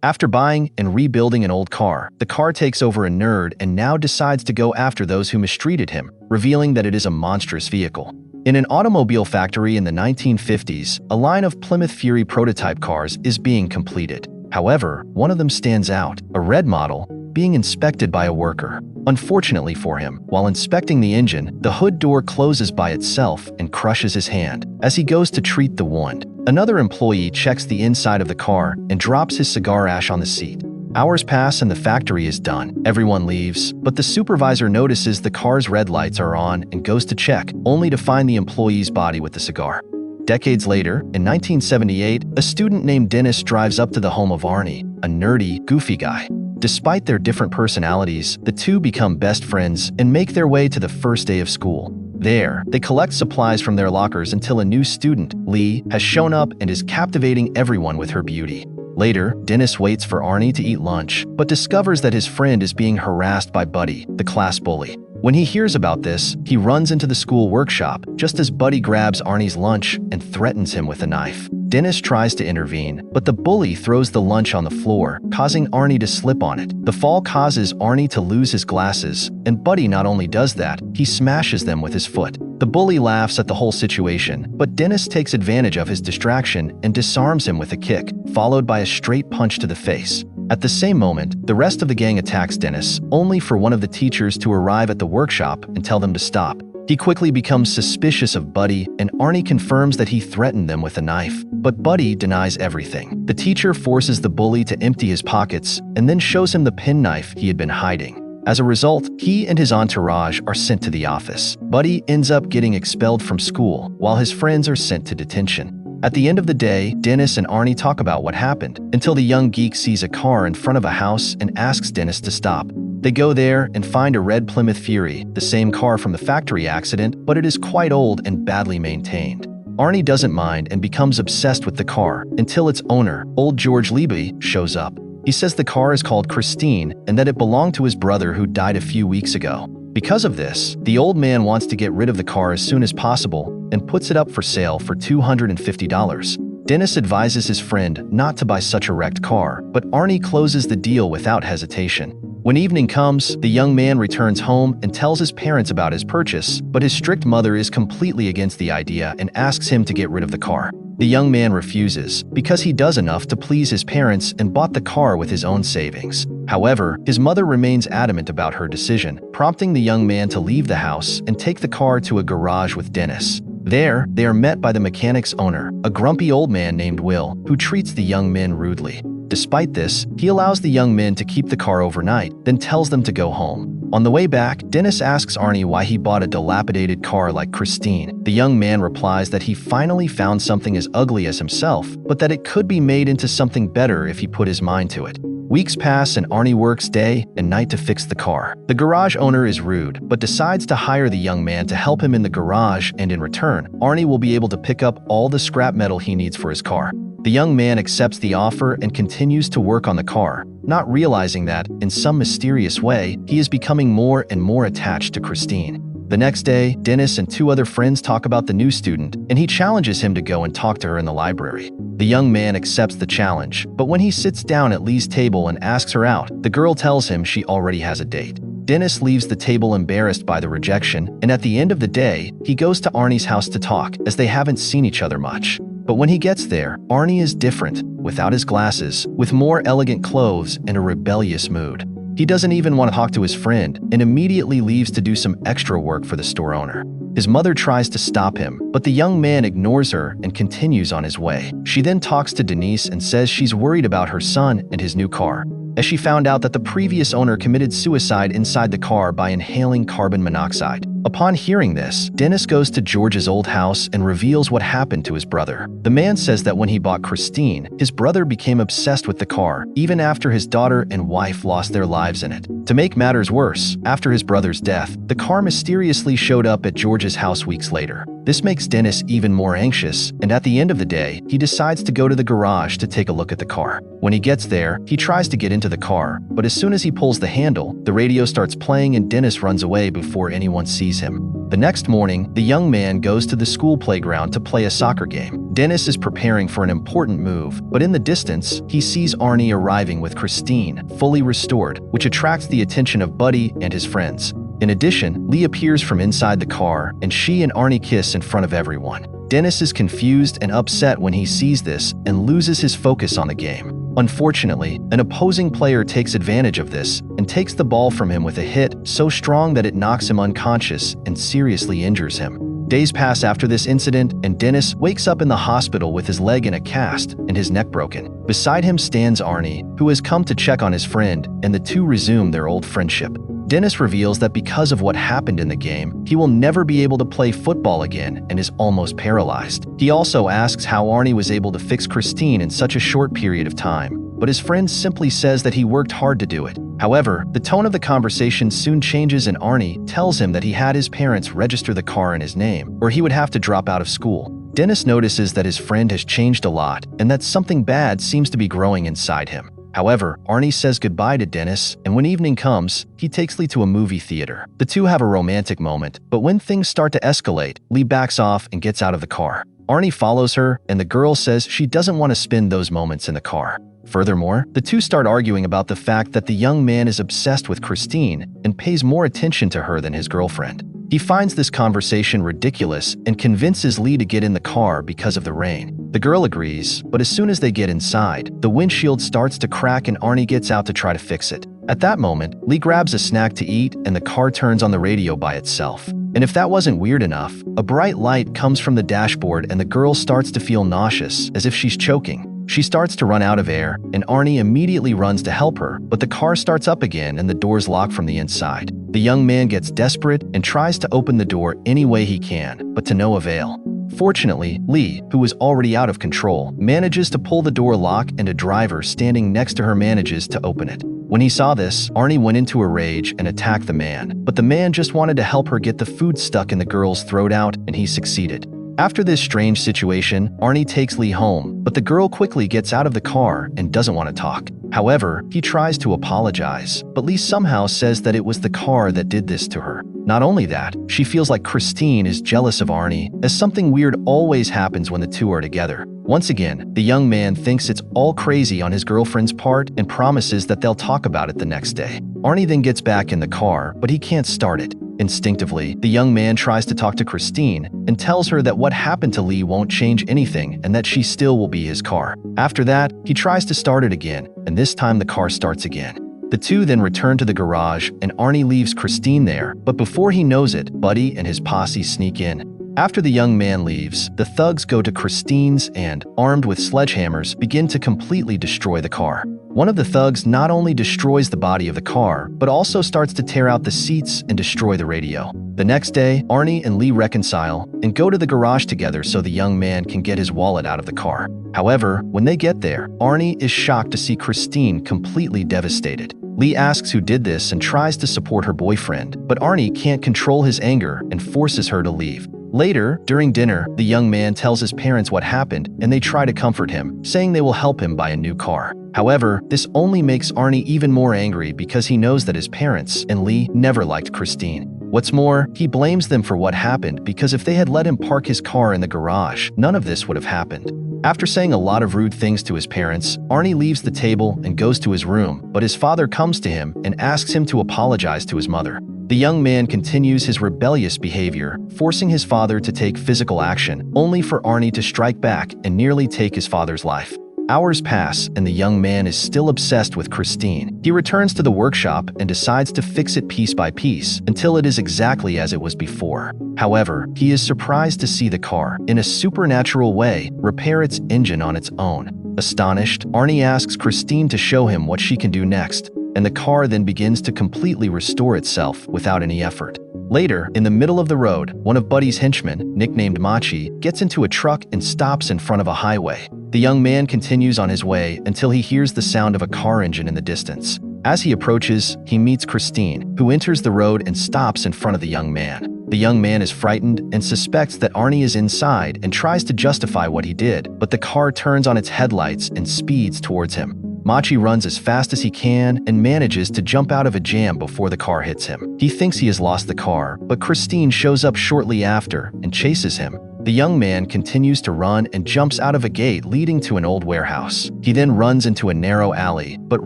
After buying and rebuilding an old car, the car takes over a nerd and now decides to go after those who mistreated him, revealing that it is a monstrous vehicle. In an automobile factory in the 1950s, a line of Plymouth Fury prototype cars is being completed. However, one of them stands out, a red model, being inspected by a worker. Unfortunately for him, while inspecting the engine, the hood door closes by itself and crushes his hand. As he goes to treat the wound, another employee checks the inside of the car and drops his cigar ash on the seat. Hours pass and the factory is done. Everyone leaves, but the supervisor notices the car's red lights are on and goes to check, only to find the employee's body with the cigar. Decades later, in 1978, a student named Dennis drives up to the home of Arnie, a nerdy, goofy guy. Despite their different personalities, the two become best friends and make their way to the first day of school. There, they collect supplies from their lockers until a new student, Lee, has shown up and is captivating everyone with her beauty. Later, Dennis waits for Arnie to eat lunch, but discovers that his friend is being harassed by Buddy, the class bully. When he hears about this, he runs into the school workshop just as Buddy grabs Arnie's lunch and threatens him with a knife. Dennis tries to intervene, but the bully throws the lunch on the floor, causing Arnie to slip on it. The fall causes Arnie to lose his glasses, and Buddy not only does that, he smashes them with his foot. The bully laughs at the whole situation, but Dennis takes advantage of his distraction and disarms him with a kick, followed by a straight punch to the face. At the same moment, the rest of the gang attacks Dennis, only for one of the teachers to arrive at the workshop and tell them to stop. He quickly becomes suspicious of Buddy, and Arnie confirms that he threatened them with a knife. But Buddy denies everything. The teacher forces the bully to empty his pockets and then shows him the penknife he had been hiding. As a result, he and his entourage are sent to the office. Buddy ends up getting expelled from school, while his friends are sent to detention. At the end of the day, Dennis and Arnie talk about what happened, until the young geek sees a car in front of a house and asks Dennis to stop. They go there and find a red Plymouth Fury, the same car from the factory accident, but it is quite old and badly maintained. Arnie doesn't mind and becomes obsessed with the car until its owner, old George Leby, shows up. He says the car is called Christine and that it belonged to his brother who died a few weeks ago. Because of this, the old man wants to get rid of the car as soon as possible and puts it up for sale for $250. Dennis advises his friend not to buy such a wrecked car, but Arnie closes the deal without hesitation. When evening comes, the young man returns home and tells his parents about his purchase, but his strict mother is completely against the idea and asks him to get rid of the car. The young man refuses, because he does enough to please his parents and bought the car with his own savings. However, his mother remains adamant about her decision, prompting the young man to leave the house and take the car to a garage with Dennis. There, they are met by the mechanic's owner, a grumpy old man named Will, who treats the young men rudely. Despite this, he allows the young men to keep the car overnight, then tells them to go home. On the way back, Dennis asks Arnie why he bought a dilapidated car like Christine. The young man replies that he finally found something as ugly as himself, but that it could be made into something better if he put his mind to it. Weeks pass and Arnie works day and night to fix the car. The garage owner is rude, but decides to hire the young man to help him in the garage, and in return, Arnie will be able to pick up all the scrap metal he needs for his car. The young man accepts the offer and continues to work on the car, not realizing that, in some mysterious way, he is becoming more and more attached to Christine. The next day, Dennis and two other friends talk about the new student, and he challenges him to go and talk to her in the library. The young man accepts the challenge, but when he sits down at Lee's table and asks her out, the girl tells him she already has a date. Dennis leaves the table embarrassed by the rejection, and at the end of the day, he goes to Arnie's house to talk, as they haven't seen each other much. But when he gets there, Arnie is different, without his glasses, with more elegant clothes and a rebellious mood. He doesn't even want to talk to his friend and immediately leaves to do some extra work for the store owner. His mother tries to stop him, but the young man ignores her and continues on his way. She then talks to Denise and says she's worried about her son and his new car, as she found out that the previous owner committed suicide inside the car by inhaling carbon monoxide. Upon hearing this, Dennis goes to George's old house and reveals what happened to his brother. The man says that when he bought Christine, his brother became obsessed with the car, even after his daughter and wife lost their lives in it. To make matters worse, after his brother's death, the car mysteriously showed up at George's house weeks later. This makes Dennis even more anxious, and at the end of the day, he decides to go to the garage to take a look at the car. When he gets there, he tries to get into the car, but as soon as he pulls the handle, the radio starts playing and Dennis runs away before anyone sees him. The next morning, the young man goes to the school playground to play a soccer game. Dennis is preparing for an important move, but in the distance, he sees Arnie arriving with Christine, fully restored, which attracts the attention of Buddy and his friends. In addition, Lee appears from inside the car, and she and Arnie kiss in front of everyone. Dennis is confused and upset when he sees this and loses his focus on the game. Unfortunately, an opposing player takes advantage of this and takes the ball from him with a hit so strong that it knocks him unconscious and seriously injures him. Days pass after this incident, and Dennis wakes up in the hospital with his leg in a cast and his neck broken. Beside him stands Arnie, who has come to check on his friend, and the two resume their old friendship. Dennis reveals that because of what happened in the game, he will never be able to play football again and is almost paralyzed. He also asks how Arnie was able to fix Christine in such a short period of time, but his friend simply says that he worked hard to do it. However, the tone of the conversation soon changes and Arnie tells him that he had his parents register the car in his name, or he would have to drop out of school. Dennis notices that his friend has changed a lot and that something bad seems to be growing inside him. However, Arnie says goodbye to Dennis, and when evening comes, he takes Lee to a movie theater. The two have a romantic moment, but when things start to escalate, Lee backs off and gets out of the car. Arnie follows her, and the girl says she doesn't want to spend those moments in the car. Furthermore, the two start arguing about the fact that the young man is obsessed with Christine and pays more attention to her than his girlfriend. He finds this conversation ridiculous and convinces Lee to get in the car because of the rain. The girl agrees, but as soon as they get inside, the windshield starts to crack and Arnie gets out to try to fix it. At that moment, Lee grabs a snack to eat and the car turns on the radio by itself. And if that wasn't weird enough, a bright light comes from the dashboard and the girl starts to feel nauseous, as if she's choking. She starts to run out of air, and Arnie immediately runs to help her, but the car starts up again and the doors lock from the inside. The young man gets desperate and tries to open the door any way he can, but to no avail. Fortunately, Lee, who was already out of control, manages to pull the door lock and a driver standing next to her manages to open it. When he saw this, Arnie went into a rage and attacked the man, but the man just wanted to help her get the food stuck in the girl's throat out, and he succeeded. After this strange situation, Arnie takes Lee home, but the girl quickly gets out of the car and doesn't want to talk. However, he tries to apologize, but Lee somehow says that it was the car that did this to her. Not only that, she feels like Christine is jealous of Arnie, as something weird always happens when the two are together. Once again, the young man thinks it's all crazy on his girlfriend's part and promises that they'll talk about it the next day. Arnie then gets back in the car, but he can't start it. Instinctively, the young man tries to talk to Christine and tells her that what happened to Lee won't change anything and that she still will be his car. After that, he tries to start it again, and this time the car starts again. The two then return to the garage and Arnie leaves Christine there, but before he knows it, Buddy and his posse sneak in. After the young man leaves, the thugs go to Christine's and, armed with sledgehammers, begin to completely destroy the car. One of the thugs not only destroys the body of the car, but also starts to tear out the seats and destroy the radio. The next day, Arnie and Lee reconcile and go to the garage together so the young man can get his wallet out of the car. However, when they get there, Arnie is shocked to see Christine completely devastated. Lee asks who did this and tries to support her boyfriend, but Arnie can't control his anger and forces her to leave. Later, during dinner, the young man tells his parents what happened and they try to comfort him, saying they will help him buy a new car. However, this only makes Arnie even more angry because he knows that his parents and Lee never liked Christine. What's more, he blames them for what happened because if they had let him park his car in the garage, none of this would have happened. After saying a lot of rude things to his parents, Arnie leaves the table and goes to his room, but his father comes to him and asks him to apologize to his mother. The young man continues his rebellious behavior, forcing his father to take physical action, only for Arnie to strike back and nearly take his father's life. Hours pass, and the young man is still obsessed with Christine. He returns to the workshop and decides to fix it piece by piece until it is exactly as it was before. However, he is surprised to see the car, in a supernatural way, repair its engine on its own. Astonished, Arnie asks Christine to show him what she can do next, and the car then begins to completely restore itself without any effort. Later, in the middle of the road, one of Buddy's henchmen, nicknamed Machi, gets into a truck and stops in front of a highway. The young man continues on his way until he hears the sound of a car engine in the distance. As he approaches, he meets Christine, who enters the road and stops in front of the young man. The young man is frightened and suspects that Arnie is inside and tries to justify what he did, but the car turns on its headlights and speeds towards him. Machi runs as fast as he can and manages to jump out of a jam before the car hits him. He thinks he has lost the car, but Christine shows up shortly after and chases him. The young man continues to run and jumps out of a gate leading to an old warehouse. He then runs into a narrow alley, but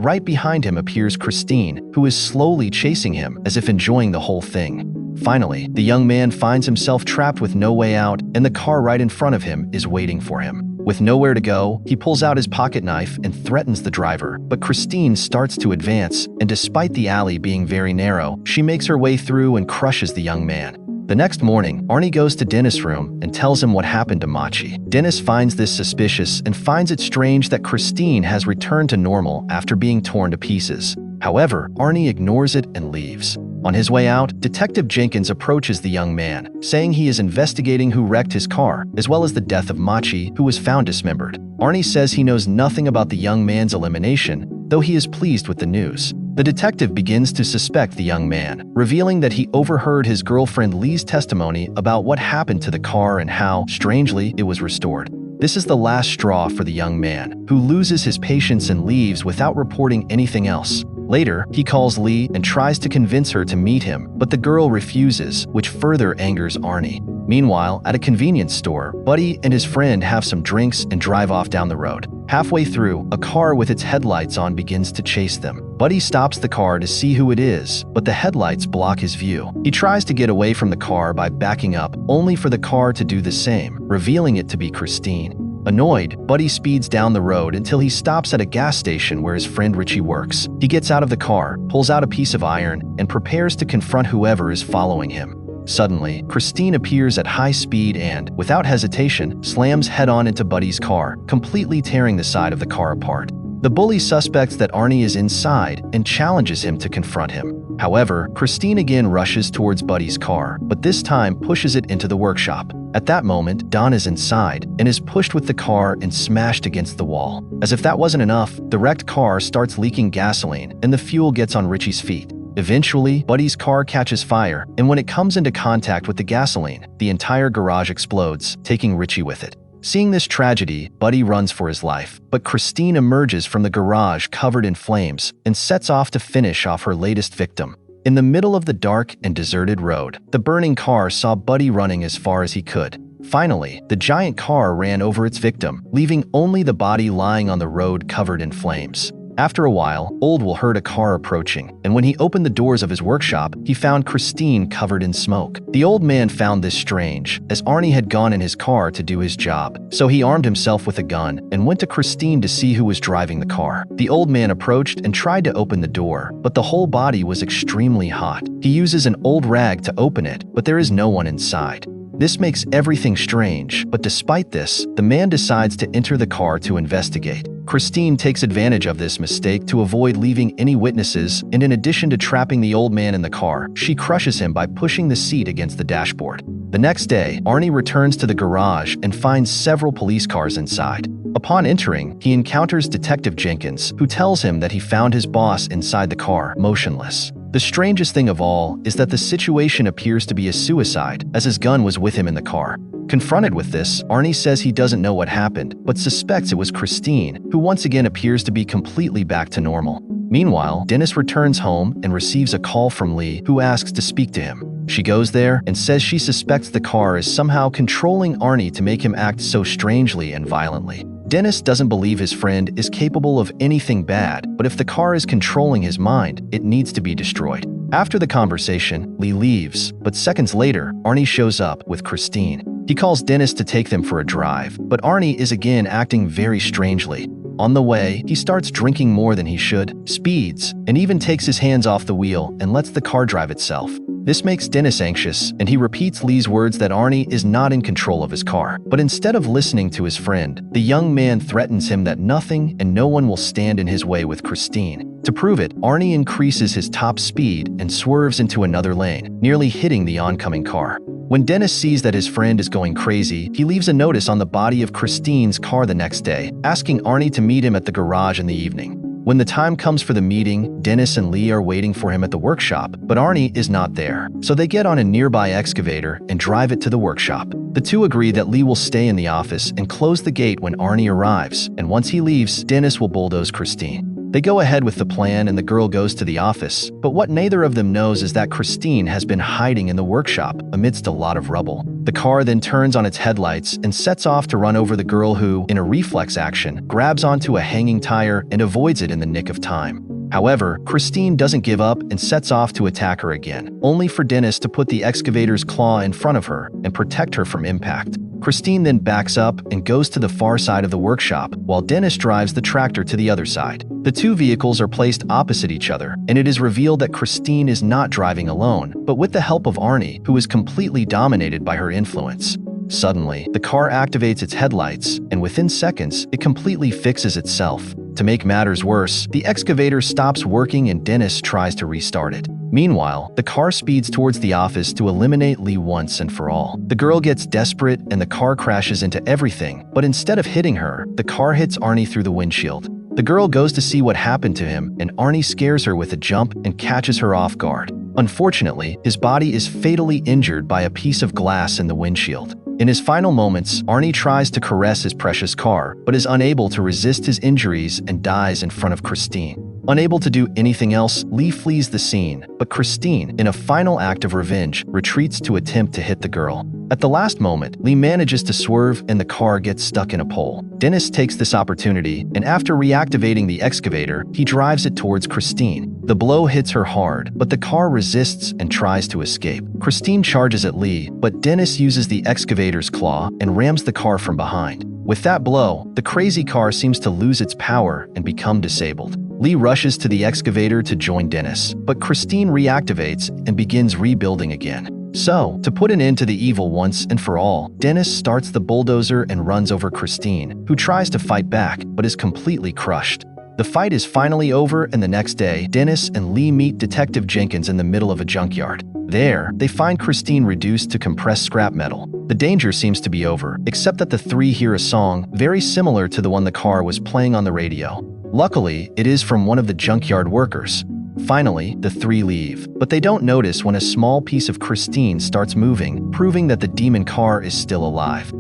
right behind him appears Christine, who is slowly chasing him as if enjoying the whole thing. Finally, the young man finds himself trapped with no way out, and the car right in front of him is waiting for him. With nowhere to go, he pulls out his pocket knife and threatens the driver, but Christine starts to advance, and despite the alley being very narrow, she makes her way through and crushes the young man. The next morning, Arnie goes to Dennis' room and tells him what happened to Machi. Dennis finds this suspicious and finds it strange that Christine has returned to normal after being torn to pieces. However, Arnie ignores it and leaves. On his way out, Detective Jenkins approaches the young man, saying he is investigating who wrecked his car, as well as the death of Machi, who was found dismembered. Arnie says he knows nothing about the young man's elimination, though he is pleased with the news. The detective begins to suspect the young man, revealing that he overheard his girlfriend Lee's testimony about what happened to the car and how, strangely, it was restored. This is the last straw for the young man, who loses his patience and leaves without reporting anything else. Later, he calls Lee and tries to convince her to meet him, but the girl refuses, which further angers Arnie. Meanwhile, at a convenience store, Buddy and his friend have some drinks and drive off down the road. Halfway through, a car with its headlights on begins to chase them. Buddy stops the car to see who it is, but the headlights block his view. He tries to get away from the car by backing up, only for the car to do the same, revealing it to be Christine. Annoyed, Buddy speeds down the road until he stops at a gas station where his friend Richie works. He gets out of the car, pulls out a piece of iron, and prepares to confront whoever is following him. Suddenly, Christine appears at high speed and, without hesitation, slams head-on into Buddy's car, completely tearing the side of the car apart. The bully suspects that Arnie is inside and challenges him to confront him. However, Christine again rushes towards Buddy's car, but this time pushes it into the workshop. At that moment, Don is inside and is pushed with the car and smashed against the wall. As if that wasn't enough, the wrecked car starts leaking gasoline and the fuel gets on Richie's feet. Eventually, Buddy's car catches fire, and when it comes into contact with the gasoline, the entire garage explodes, taking Richie with it. Seeing this tragedy, Buddy runs for his life, but Christine emerges from the garage covered in flames and sets off to finish off her latest victim. In the middle of the dark and deserted road, the burning car saw Buddy running as far as he could. Finally, the giant car ran over its victim, leaving only the body lying on the road covered in flames. After a while, Oldwell heard a car approaching, and when he opened the doors of his workshop, he found Christine covered in smoke. The old man found this strange, as Arnie had gone in his car to do his job, so he armed himself with a gun and went to Christine to see who was driving the car. The old man approached and tried to open the door, but the whole body was extremely hot. He uses an old rag to open it, but there is no one inside. This makes everything strange, but despite this, the man decides to enter the car to investigate. Christine takes advantage of this mistake to avoid leaving any witnesses, and in addition to trapping the old man in the car, she crushes him by pushing the seat against the dashboard. The next day, Arnie returns to the garage and finds several police cars inside. Upon entering, he encounters Detective Jenkins, who tells him that he found his boss inside the car, motionless. The strangest thing of all is that the situation appears to be a suicide, as his gun was with him in the car. Confronted with this, Arnie says he doesn't know what happened, but suspects it was Christine, who once again appears to be completely back to normal. Meanwhile, Dennis returns home and receives a call from Lee, who asks to speak to him. She goes there and says she suspects the car is somehow controlling Arnie to make him act so strangely and violently. Dennis doesn't believe his friend is capable of anything bad, but if the car is controlling his mind, it needs to be destroyed. After the conversation, Lee leaves, but seconds later, Arnie shows up with Christine. He calls Dennis to take them for a drive, but Arnie is again acting very strangely. On the way, he starts drinking more than he should, speeds, and even takes his hands off the wheel and lets the car drive itself. This makes Dennis anxious, and he repeats Lee's words that Arnie is not in control of his car. But instead of listening to his friend, the young man threatens him that nothing and no one will stand in his way with Christine. To prove it, Arnie increases his top speed and swerves into another lane, nearly hitting the oncoming car. When Dennis sees that his friend is going crazy, he leaves a notice on the body of Christine's car the next day, asking Arnie to meet him at the garage in the evening. When the time comes for the meeting, Dennis and Lee are waiting for him at the workshop, but Arnie is not there. So they get on a nearby excavator and drive it to the workshop. The two agree that Lee will stay in the office and close the gate when Arnie arrives, and once he leaves, Dennis will bulldoze Christine. They go ahead with the plan and the girl goes to the office, but what neither of them knows is that Christine has been hiding in the workshop amidst a lot of rubble. The car then turns on its headlights and sets off to run over the girl who, in a reflex action, grabs onto a hanging tire and avoids it in the nick of time. However, Christine doesn't give up and sets off to attack her again, only for Dennis to put the excavator's claw in front of her and protect her from impact. Christine then backs up and goes to the far side of the workshop, while Dennis drives the tractor to the other side. The two vehicles are placed opposite each other, and it is revealed that Christine is not driving alone, but with the help of Arnie, who is completely dominated by her influence. Suddenly, the car activates its headlights, and within seconds, it completely fixes itself. To make matters worse, the excavator stops working and Dennis tries to restart it. Meanwhile, the car speeds towards the office to eliminate Lee once and for all. The girl gets desperate and the car crashes into everything, but instead of hitting her, the car hits Arnie through the windshield. The girl goes to see what happened to him, and Arnie scares her with a jump and catches her off guard. Unfortunately, his body is fatally injured by a piece of glass in the windshield. In his final moments, Arnie tries to caress his precious car, but is unable to resist his injuries and dies in front of Christine. Unable to do anything else, Lee flees the scene, but Christine, in a final act of revenge, retreats to attempt to hit the girl. At the last moment, Lee manages to swerve and the car gets stuck in a pole. Dennis takes this opportunity, and after reactivating the excavator, he drives it towards Christine. The blow hits her hard, but the car resists and tries to escape. Christine charges at Lee, but Dennis uses the excavator's claw and rams the car from behind. With that blow, the crazy car seems to lose its power and become disabled. Lee rushes to the excavator to join Dennis, but Christine reactivates and begins rebuilding again. So, to put an end to the evil once and for all, Dennis starts the bulldozer and runs over Christine, who tries to fight back but is completely crushed. The fight is finally over, and the next day, Dennis and Lee meet Detective Jenkins in the middle of a junkyard. There, they find Christine reduced to compressed scrap metal. The danger seems to be over, except that the three hear a song very similar to the one the car was playing on the radio. Luckily, it is from one of the junkyard workers. Finally, the three leave, but they don't notice when a small piece of Christine starts moving, proving that the demon car is still alive.